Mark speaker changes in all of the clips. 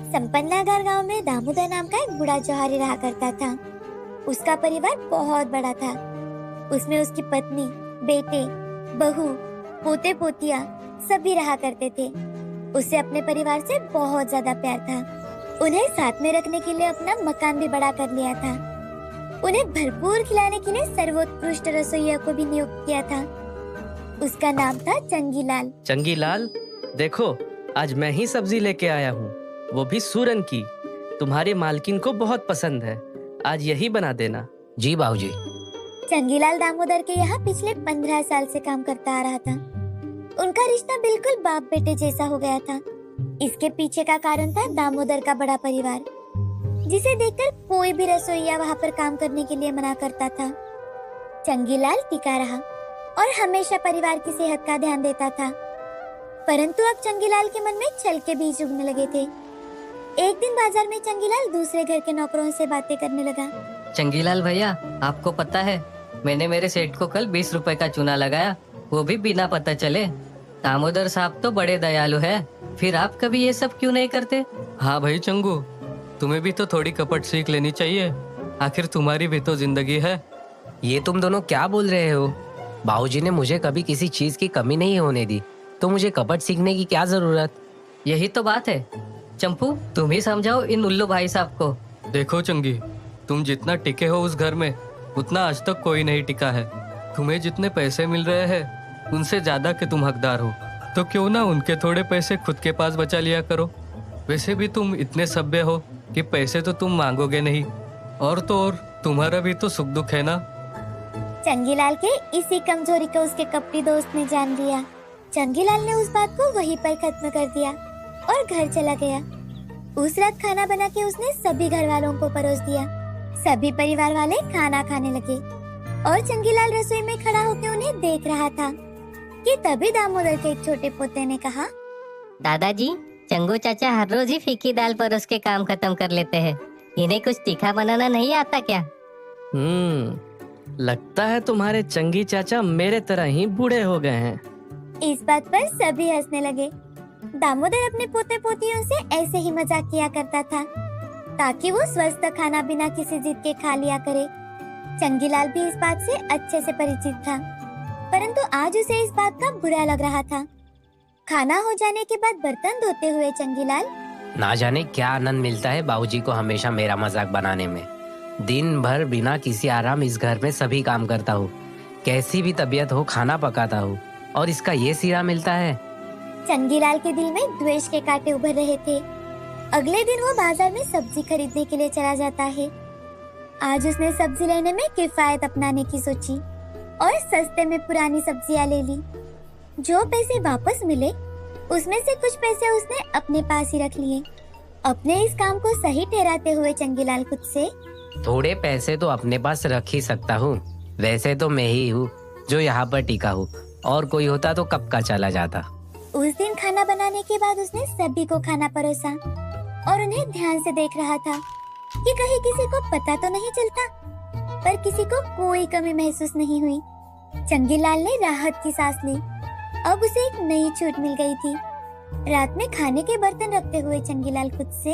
Speaker 1: संपन्नागार गांव में दामोदर नाम का एक बूढ़ा जोहारी रहा करता था। उसका परिवार बहुत बड़ा था। उसमें उसकी पत्नी, बेटे, बहू, पोते पोतियां सभी रहा करते थे। उसे अपने परिवार से बहुत ज्यादा प्यार था। उन्हें साथ में रखने के लिए अपना मकान भी बड़ा कर लिया था। उन्हें भरपूर खिलाने के लिए सर्वोत्कृष्ट रसोइया को भी नियुक्त किया था। उसका नाम था चंगीलाल।
Speaker 2: चंगीलाल, देखो आज मैं ही सब्जी लेके आया हूँ, वो भी सूरन की। तुम्हारी मालकिन को बहुत पसंद है, आज यही बना देना।
Speaker 3: जी बाबूजी।
Speaker 1: चंगीलाल दामोदर के यहाँ पिछले 15 साल से काम करता आ रहा था। उनका रिश्ता बिल्कुल बाप बेटे जैसा हो गया था। इसके पीछे का कारण था दामोदर का बड़ा परिवार, जिसे देखकर कोई भी रसोइया वहाँ पर काम करने के लिए मना करता था। चंगीलाल टिका रहा और हमेशा परिवार की सेहत का ध्यान देता था। परंतु अब चंगीलाल के मन में छल के बीज उगने लगे थे। एक दिन बाजार में चंगीलाल दूसरे घर के नौकरों से बातें करने लगा।
Speaker 4: चंगीलाल भैया, आपको पता है मैंने मेरे सेठ को कल 20 रुपए का चूना लगाया, वो भी बिना पता चले। दामोदर साहब तो बड़े दयालु है, फिर आप कभी ये सब क्यों नहीं करते?
Speaker 5: हाँ भाई चंगू, तुम्हें भी तो थोड़ी कपट सीख लेनी चाहिए, आखिर तुम्हारी भी तो जिंदगी है।
Speaker 3: ये तुम दोनों क्या बोल रहे हो? बाबूजी ने मुझे कभी किसी चीज की कमी नहीं होने दी, तो मुझे कपट सीखने की क्या जरूरत?
Speaker 4: यही तो बात है। चंपू, तुम ही समझाओ इन उल्लू भाई साहब को।
Speaker 5: देखो चंगी, तुम जितना टिके हो उस घर में, उतना आज तक कोई नहीं टिका है। तुम्हें जितने पैसे मिल रहे हैं उनसे ज्यादा के तुम हकदार हो, तो क्यों ना उनके थोड़े पैसे खुद के पास बचा लिया करो। वैसे भी तुम इतने सभ्य हो कि पैसे तो तुम मांगोगे नहीं, और तो और तुम्हारा भी तो सुख दुख है ना।
Speaker 1: चंगीलाल के इसी कमजोरी को उसके कपटी दोस्त ने जान लिया। चंगीलाल ने उस बात को वहीं पर खत्म कर दिया और घर चला गया। उस रात खाना बना के उसने सभी घर वालों को परोस दिया। सभी परिवार वाले खाना खाने लगे और चंगीलाल रसोई में खड़ा होकर उन्हें देख रहा था कि तभी दामोदर के एक छोटे पोते ने कहा,
Speaker 6: दादाजी, चंगू चाचा हर रोज ही फीकी दाल परोस के काम खत्म कर लेते हैं, इन्हें कुछ तीखा बनाना नहीं आता क्या?
Speaker 2: लगता है तुम्हारे चंगी चाचा मेरे तरह ही बूढ़े हो गए हैं।
Speaker 1: इस बात पर सभी हंसने लगे। दामोदर अपने पोते पोतियों से ऐसे ही मजाक किया करता था ताकि वो स्वस्थ खाना बिना किसी जिद के खा लिया करे। चंगीलाल भी इस बात से अच्छे से परिचित था, परंतु आज उसे इस बात का बुरा लग रहा था। खाना हो जाने के बाद बर्तन धोते हुए चंगीलाल,
Speaker 3: ना जाने क्या आनंद मिलता है बाबूजी को हमेशा मेरा मजाक बनाने में। दिन भर बिना किसी आराम इस घर में सभी काम करता हूँ, कैसी भी तबीयत हो खाना पकाता हूँ, और इसका ये सिरा मिलता है।
Speaker 1: चंगीलाल के दिल में द्वेष के कांटे उभर रहे थे। अगले दिन वो बाजार में सब्जी खरीदने के लिए चला जाता है। आज उसने सब्जी लेने में किफायत अपनाने की सोची और सस्ते में पुरानी सब्जियां ले ली। जो पैसे वापस मिले उसमें से कुछ पैसे उसने अपने पास ही रख लिए। अपने इस काम को सही ठहराते हुए चंगीलाल खुद से,
Speaker 3: थोड़े पैसे तो अपने पास रख ही सकता हूँ, वैसे तो मैं ही हूँ जो यहाँ पर टिका हूँ, और कोई होता तो कब का चला जाता।
Speaker 1: उस दिन खाना बनाने के बाद उसने सभी को खाना परोसा और उन्हें ध्यान से देख रहा था कि कहीं किसी को पता तो नहीं चलता, पर किसी को कोई कमी महसूस नहीं हुई। चंगीलाल ने राहत की सांस ली। अब उसे एक नई छूट मिल गई थी। रात में खाने के बर्तन रखते हुए चंगीलाल खुद से,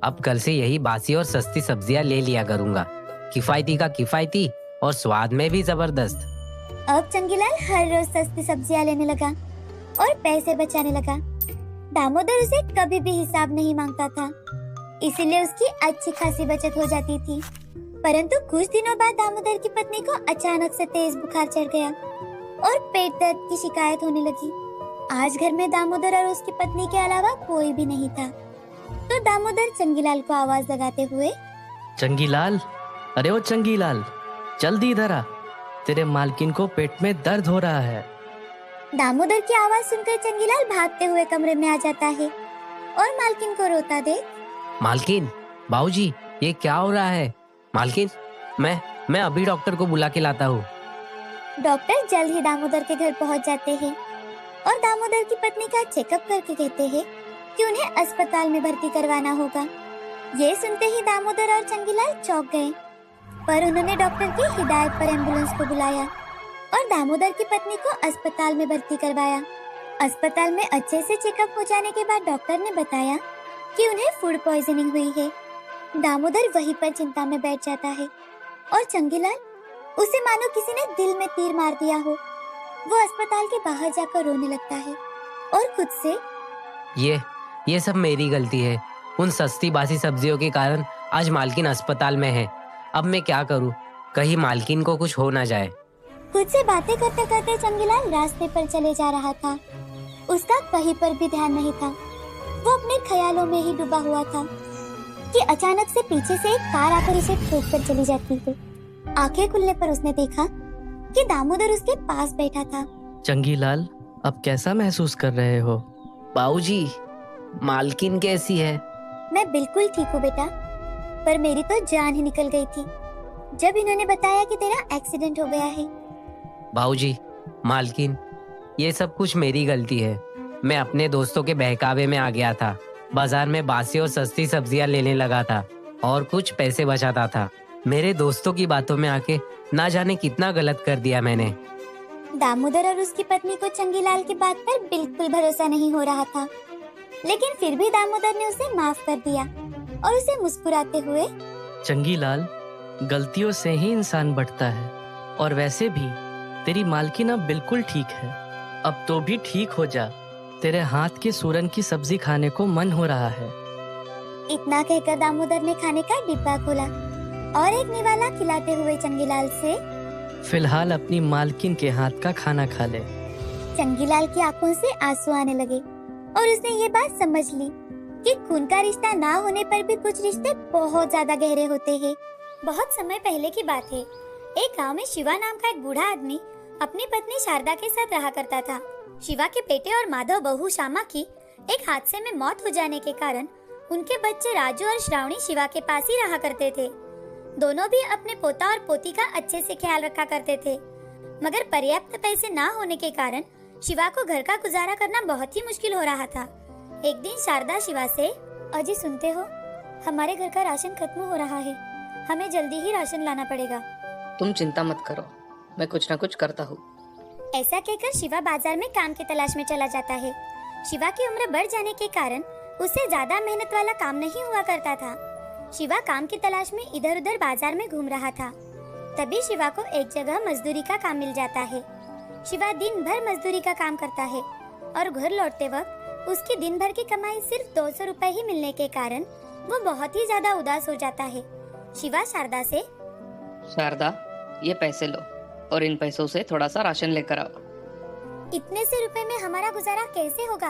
Speaker 3: अब कल से यही बासी और सस्ती सब्जियां ले लिया करूंगा, किफायती का किफायती और स्वाद में भी जबरदस्त।
Speaker 1: अब चंगीलाल हर रोज सस्ती सब्जियां लेने लगा और पैसे बचाने लगा। दामोदर उसे कभी भी हिसाब नहीं मांगता था, इसीलिए उसकी अच्छी खासी बचत हो जाती थी। परंतु कुछ दिनों बाद दामोदर की पत्नी को अचानक से तेज बुखार चढ़ गया और पेट दर्द की शिकायत होने लगी। आज घर में दामोदर और उसकी पत्नी के अलावा कोई भी नहीं था, तो दामोदर चंगीलाल को आवाज लगाते हुए,
Speaker 2: चंगीलाल, अरे ओ चंगीलाल, जल्दी इधर आ, तेरे मालकिन को पेट में दर्द हो रहा है।
Speaker 1: दामोदर की आवाज सुनकर चंगीलाल भागते हुए कमरे में आ जाता है और मालकिन को रोता देख,
Speaker 3: मालकिन, बाबूजी, ये क्या हो रहा है? मालकिन, मैं अभी डॉक्टर को बुला के लाता हूँ।
Speaker 1: डॉक्टर जल्द ही दामोदर के घर पहुंच जाते हैं और दामोदर की पत्नी का चेकअप करके कहते हैं कि उन्हें अस्पताल में भर्ती करवाना होगा। ये सुनते ही दामोदर और चंगीलाल चौंक गए, पर उन्होंने डॉक्टर की हिदायत पर एम्बुलेंस को बुलाया और दामोदर की पत्नी को अस्पताल में भर्ती करवाया। अस्पताल में अच्छे से चेकअप हो जाने के बाद डॉक्टर ने बताया कि उन्हें फूड पॉइजनिंग हुई है। दामोदर वहीं पर चिंता में बैठ जाता है और चंगीलाल उसे मानो किसी ने दिल में तीर मार दिया हो। वो अस्पताल के बाहर जाकर रोने लगता है और खुद से
Speaker 3: ये सब मेरी गलती है। उन सस्ती बासी सब्जियों के कारण आज मालकिन अस्पताल में है। अब मैं क्या करूं? कहीं मालकिन को कुछ हो ना जाए।
Speaker 1: खुद से बातें करते करते चंगीलाल रास्ते पर चले जा रहा था। उसका कहीं पर भी ध्यान नहीं था। वो अपने ख्यालों में ही डूबा हुआ था कि अचानक से पीछे से एक कार आकर उसे ठोक कर चली जाती है। आंखें खुलने पर उसने देखा कि दामोदर उसके पास बैठा था।
Speaker 2: चंगीलाल, अब कैसा महसूस कर रहे हो?
Speaker 3: बाबूजी, मालकिन कैसी है?
Speaker 1: मैं बिल्कुल ठीक हूँ बेटा, पर मेरी तो जान ही निकल गई थी जब इन्होंने बताया कि तेरा एक्सीडेंट हो गया है।
Speaker 3: बाबूजी, मालकिन, ये सब कुछ मेरी गलती है। मैं अपने दोस्तों के बहकावे में आ गया था। बाजार में बासी और सस्ती सब्जियां लेने लगा था और कुछ पैसे बचाता था। मेरे दोस्तों की बातों में आके ना जाने कितना गलत कर दिया मैंने।
Speaker 1: दामोदर और उसकी पत्नी को चंगीलाल की बात पर बिल्कुल भरोसा नहीं हो रहा था, लेकिन फिर भी दामोदर ने उसे माफ कर दिया और उसे मुस्कुराते हुए,
Speaker 2: चंगीलाल, गलतियों से ही इंसान बढ़ता है। और वैसे भी तेरी मालकिन अब बिल्कुल ठीक है। अब तो भी ठीक हो जा। तेरे हाथ की सूरन की सब्जी खाने को मन हो रहा है।
Speaker 1: इतना कहकर दामोदर ने खाने का डिब्बा खोला और एक निवाला खिलाते हुए चंगीलाल से,
Speaker 2: फिलहाल अपनी मालकिन के हाथ का खाना खा ले।
Speaker 1: चंगीलाल की आंखों से आंसू आने लगे और उसने ये बात समझ ली कि खून का रिश्ता ना होने पर भी कुछ रिश्ते बहुत ज्यादा गहरे होते हैं। बहुत समय पहले की बात है। एक गांव में शिवा नाम का एक बूढ़ा आदमी अपनी पत्नी शारदा के साथ रहा करता था। शिवा के बेटे और माधव बहू श्यामा की एक हादसे में मौत हो जाने के कारण उनके बच्चे राजू और श्रावणी शिवा के पास ही रहा करते थे। दोनों भी अपने पोता और पोती का अच्छे से ख्याल रखा करते थे, मगर पर्याप्त पैसे ना होने के कारण शिवा को घर का गुजारा करना बहुत ही मुश्किल हो रहा था। एक दिन शारदा शिवा से, अजी सुनते हो, हमारे घर का राशन खत्म हो रहा है, हमें जल्दी ही राशन लाना पड़ेगा।
Speaker 7: तुम चिंता मत करो, मैं कुछ ना कुछ करता हूँ।
Speaker 1: ऐसा कहकर शिवा बाजार में काम की तलाश में चला जाता है। शिवा की उम्र बढ़ जाने के कारण उससे ज्यादा मेहनत वाला काम नहीं हुआ करता था। शिवा काम की तलाश में इधर उधर बाजार में घूम रहा था। तभी शिवा को एक जगह मजदूरी का काम मिल जाता है। शिवा दिन भर मजदूरी का काम करता है और घर लौटते वक्त उसकी दिन भर की कमाई सिर्फ 200 रुपए ही मिलने के कारण वो बहुत ही ज्यादा उदास हो जाता है। शिवा शारदा से,
Speaker 7: शारदा, ये पैसे लो और इन पैसों से थोड़ा सा राशन लेकर आओ।
Speaker 1: इतने से रुपए में हमारा गुजारा कैसे होगा?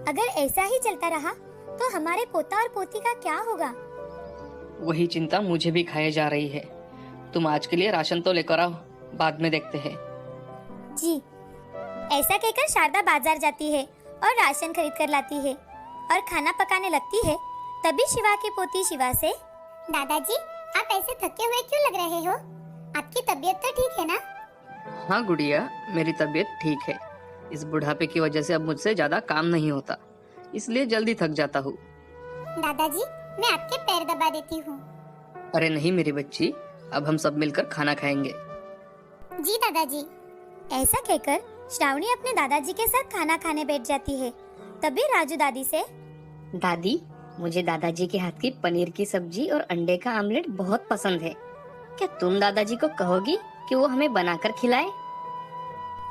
Speaker 1: अगर ऐसा ही चलता रहा तो हमारे पोता और पोती का क्या होगा?
Speaker 7: वही चिंता मुझे भी खाए जा रही है। तुम आज के लिए राशन तो लेकर आओ, बाद में देखते हैं।
Speaker 1: जी। ऐसा कहकर शारदा बाजार जाती है और राशन खरीद कर लाती है और खाना पकाने लगती है। तभी शिवा की पोती शिवा से, दादाजी, आप ऐसे थके हुए क्यों लग रहे हो? आपकी तबीयत तो ठीक है ना?
Speaker 7: हाँ गुड़िया, मेरी तबीयत ठीक है। इस बुढ़ापे की वजह से अब मुझसे ज्यादा काम नहीं होता, इसलिए जल्दी थक जाता हूँ।
Speaker 1: दादाजी, मैं आपके पैर दबा देती हूँ।
Speaker 7: अरे नहीं मेरी बच्ची, अब हम सब मिलकर खाना खाएंगे।
Speaker 1: जी दादाजी। ऐसा कहकर श्रावणी अपने दादाजी के साथ खाना खाने बैठ जाती है। तभी राजू दादी से,
Speaker 8: दादी, मुझे दादाजी के हाथ की पनीर की सब्जी और अंडे का आमलेट बहुत पसंद है। क्या तुम दादाजी को कहोगी कि वो हमें बनाकर खिलाए?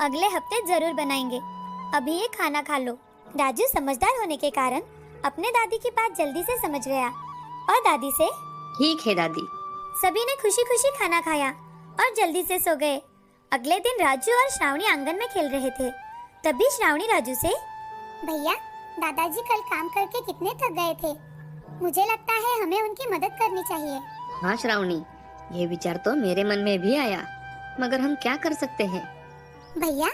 Speaker 1: अगले हफ्ते जरूर बनाएंगे, अभी ये खाना खा लो। राजू समझदार होने के कारण अपने दादी की बात जल्दी से समझ गया और दादी से,
Speaker 8: ठीक है दादी।
Speaker 1: सभी ने खुशी खुशी खाना खाया और जल्दी से सो गए। अगले दिन राजू और श्रावणी आंगन में खेल रहे थे। तभी श्रावणी राजू से, भैया, दादाजी कल काम करके कितने थक गए थे, मुझे लगता है हमें उनकी मदद करनी चाहिए।
Speaker 8: हाँ श्रावणी, ये विचार तो मेरे मन में भी आया, मगर हम क्या कर सकते हैं?
Speaker 1: भैया,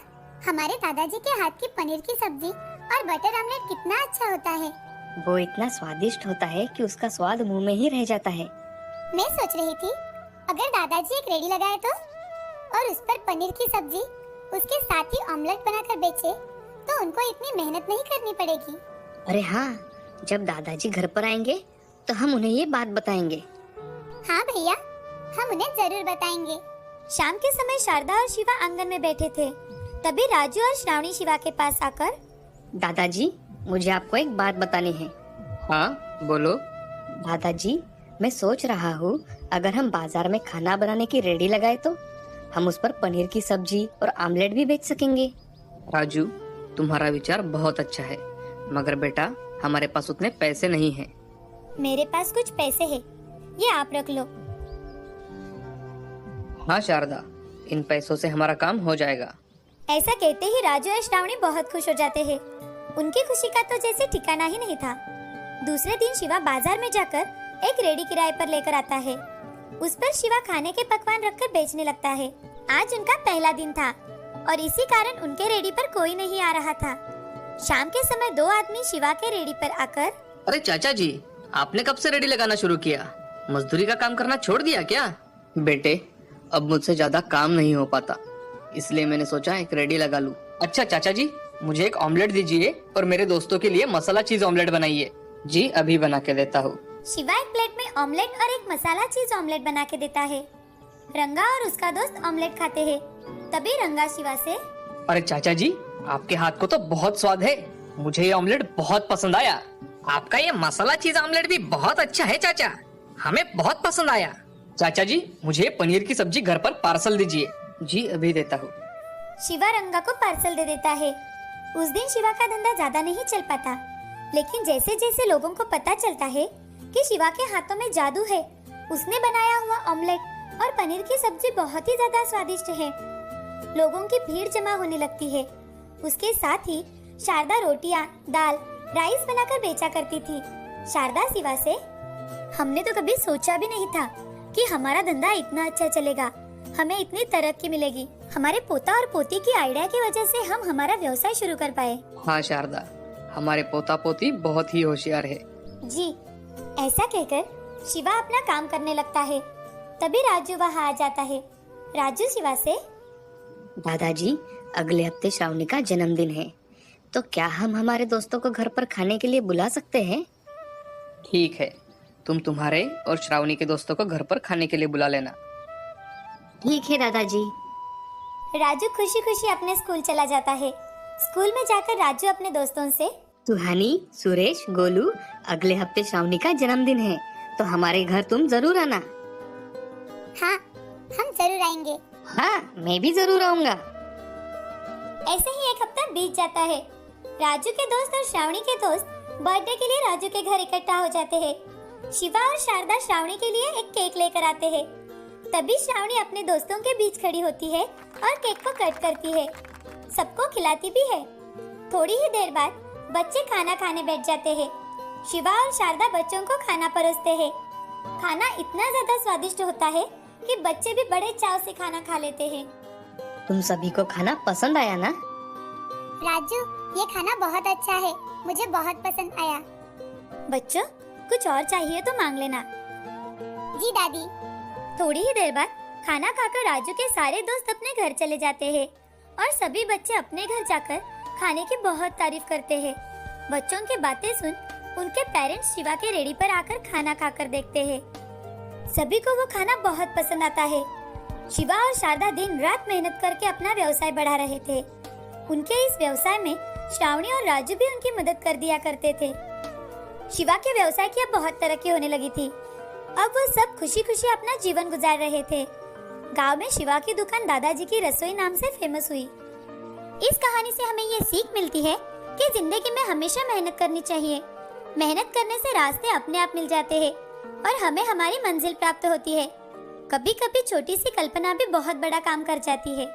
Speaker 1: हमारे दादाजी के हाथ की पनीर की सब्जी और बटर आमलेट कितना अच्छा होता है।
Speaker 8: वो इतना स्वादिष्ट होता है कि उसका स्वाद मुंह में ही रह जाता है।
Speaker 1: मैं सोच रही थी, अगर दादाजी एक रेडी लगाए तो, और उस पर पनीर की सब्जी उसके साथ ही ऑमलेट बनाकर बेचे तो उनको इतनी मेहनत नहीं करनी पड़ेगी।
Speaker 8: अरे हाँ, जब दादाजी घर पर आएंगे तो हम उन्हें ये बात बताएंगे।
Speaker 1: हाँ भैया, हम उन्हें जरूर बताएंगे। शाम के समय शारदा और शिवा आंगन में बैठे थे। तभी राजू और श्रावणी शिवा के पास आकर,
Speaker 8: दादाजी, मुझे आपको एक बात बतानी है।
Speaker 7: हाँ बोलो।
Speaker 8: दादाजी, मैं सोच रहा हूँ अगर हम बाजार में खाना बनाने की रेडी लगाए तो हम उस पर पनीर की सब्जी और आमलेट भी बेच सकेंगे।
Speaker 7: राजू, तुम्हारा विचार बहुत अच्छा है, मगर बेटा हमारे पास उतने पैसे नहीं हैं।
Speaker 1: मेरे पास कुछ पैसे हैं, ये आप रख लो।
Speaker 7: हाँ शारदा, इन पैसों से हमारा काम हो जाएगा।
Speaker 1: ऐसा कहते ही राजू और श्रावणी बहुत खुश हो जाते हैं। उनकी खुशी का तो जैसे ठिकाना ही नहीं था। दूसरे दिन शिवा बाजार में जाकर एक रेडी किराए पर लेकर आता है। उस पर शिवा खाने के पकवान रखकर बेचने लगता है। आज उनका पहला दिन था और इसी कारण उनके रेडी पर कोई नहीं आ रहा था। शाम के समय दो आदमी शिवा के रेडी पर आकर,
Speaker 7: अरे चाचा जी, आपने कब से रेडी लगाना शुरू किया? मजदूरी का काम करना छोड़ दिया क्या? बेटे, अब मुझसे ज्यादा काम नहीं हो पाता, इसलिए मैंने सोचा एक रेडी लगा लूं। अच्छा चाचा जी, मुझे एक ऑमलेट दीजिए और मेरे दोस्तों के लिए मसाला चीज ऑमलेट बनाइए। जी अभी बना के देता हूँ।
Speaker 1: शिवा एक प्लेट में ऑमलेट और एक मसाला चीज ऑमलेट बना के देता है। रंगा और उसका दोस्त ऑमलेट खाते हैं। तभी रंगा शिवा से,
Speaker 7: अरे चाचा जी, आपके हाथ को तो बहुत स्वाद है, मुझे ये ऑमलेट बहुत पसंद आया। आपका ये मसाला चीज ऑमलेट भी बहुत अच्छा है चाचा, हमें बहुत पसंद आया। चाचा जी, मुझे पनीर की सब्जी घर पर पार्सल दीजिए। जी अभी देता हूँ।
Speaker 1: शिवा रंगा को पार्सल दे देता है। उस दिन शिवा का धंधा ज्यादा नहीं चल पाता, लेकिन जैसे जैसे लोगों को पता चलता है कि शिवा के हाथों में जादू है, उसने बनाया हुआ ऑमलेट और पनीर की सब्जी बहुत ही ज्यादा स्वादिष्ट है। लोगों की भीड़ जमा होने लगती है। उसके साथ ही शारदा रोटियां, दाल, राइस बनाकर बेचा करती थी। शारदा शिवा से, हमने तो कभी सोचा भी नहीं था कि हमारा धंधा इतना अच्छा चलेगा, हमें इतनी तरक्की मिलेगी। हमारे पोता और पोती की आइडिया की वजह से हम हमारा व्यवसाय शुरू कर पाए।
Speaker 7: हाँ शारदा, हमारे पोता पोती बहुत ही होशियार है।
Speaker 1: जी, ऐसा कहकर शिवा अपना काम करने लगता है। तभी राजू वहाँ आ जाता है। राजू शिवा से,
Speaker 8: दादाजी, अगले हफ्ते श्रावणी का जन्मदिन है, तो क्या हम हमारे दोस्तों को घर पर खाने के लिए बुला सकते हैं?
Speaker 7: ठीक है, तुम तुम्हारे और श्रावणी के दोस्तों को घर पर खाने के लिए बुला लेना।
Speaker 8: ठीक है दादाजी।
Speaker 1: राजू खुशी खुशी अपने स्कूल चला जाता है। स्कूल में जाकर राजू अपने दोस्तों से,
Speaker 8: सुहानी, सुरेश, गोलू, अगले हफ्ते श्रावणी का जन्मदिन है, तो हमारे घर तुम जरूर आना।
Speaker 1: हाँ, हम जरूर आएंगे।
Speaker 8: हाँ, मैं भी जरूर आऊंगा।
Speaker 1: ऐसे ही एक हफ्ता बीत जाता है। राजू के दोस्त और श्रावणी के दोस्त बर्थडे के लिए राजू के घर इकट्ठा हो जाते हैं। शिवा और शारदा श्रावणी के लिए एक केक लेकर आते हैं। तभी श्रावणी अपने दोस्तों के बीच खड़ी होती है और केक को कट करती है, सबको खिलाती भी है। थोड़ी ही देर बाद बच्चे खाना खाने बैठ जाते हैं। शिवा और शारदा बच्चों को खाना परोसते हैं। खाना इतना ज्यादा स्वादिष्ट होता है कि बच्चे भी बड़े चाव से खाना खा लेते हैं।
Speaker 8: तुम सभी को खाना पसंद आया ना?
Speaker 1: राजू, ये खाना बहुत अच्छा है, मुझे बहुत पसंद आया। बच्चों, कुछ और चाहिए तो मांग लेना। जी दादी। थोड़ी ही देर बाद खाना खाकर राजू के सारे दोस्त अपने घर चले जाते हैं और सभी बच्चे अपने घर जाकर खाने की बहुत तारीफ करते हैं। बच्चों की बातें सुन उनके पेरेंट्स शिवा के रेडी पर आकर खाना खाकर देखते हैं। सभी को वो खाना बहुत पसंद आता है। शिवा और शारदा दिन रात मेहनत करके अपना व्यवसाय बढ़ा रहे थे। उनके इस व्यवसाय में श्रावणी और राजू भी उनकी मदद कर दिया करते थे। शिवा के व्यवसाय की अब बहुत तरक्की होने लगी थी। अब वो सब खुशी खुशी अपना जीवन गुजार रहे थे। गांव में शिवा की दुकान दादाजी की रसोई नाम से फेमस हुई। इस कहानी से हमें ये सीख मिलती है कि जिंदगी में हमेशा मेहनत करनी चाहिए। मेहनत करने से रास्ते अपने आप मिल जाते हैं और हमें हमारी मंजिल प्राप्त होती है। कभी कभी छोटी सी कल्पना भी बहुत बड़ा काम कर जाती है।